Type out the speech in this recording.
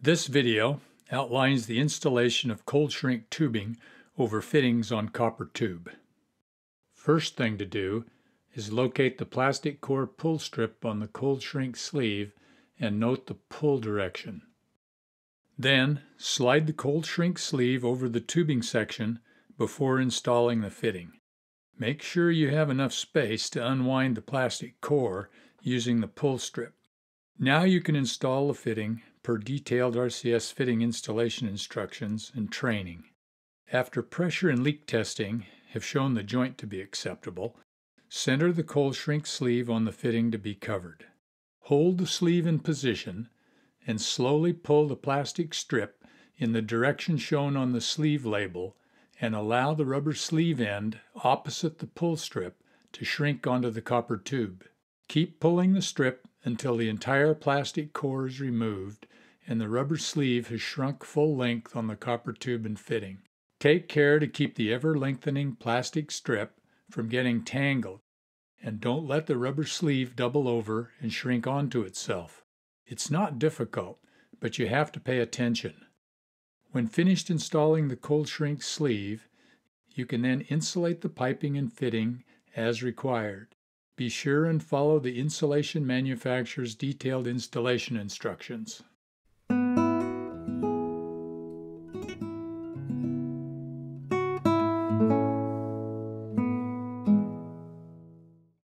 This video outlines the installation of cold shrink tubing over fittings on copper tube. First thing to do is locate the plastic core pull strip on the cold shrink sleeve and note the pull direction. Then slide the cold shrink sleeve over the tubing section before installing the fitting. Make sure you have enough space to unwind the plastic core using the pull strip. Now you can install the fitting per detailed RCS fitting installation instructions and training. After pressure and leak testing have shown the joint to be acceptable, center the cold shrink sleeve on the fitting to be covered. Hold the sleeve in position and slowly pull the plastic strip in the direction shown on the sleeve label and allow the rubber sleeve end opposite the pull strip to shrink onto the copper tube. Keep pulling the strip until the entire plastic core is removed and the rubber sleeve has shrunk full length on the copper tube and fitting. Take care to keep the ever-lengthening plastic strip from getting tangled, and don't let the rubber sleeve double over and shrink onto itself. It's not difficult, but you have to pay attention. When finished installing the cold shrink sleeve, you can then insulate the piping and fitting as required. Be sure and follow the insulation manufacturer's detailed installation instructions.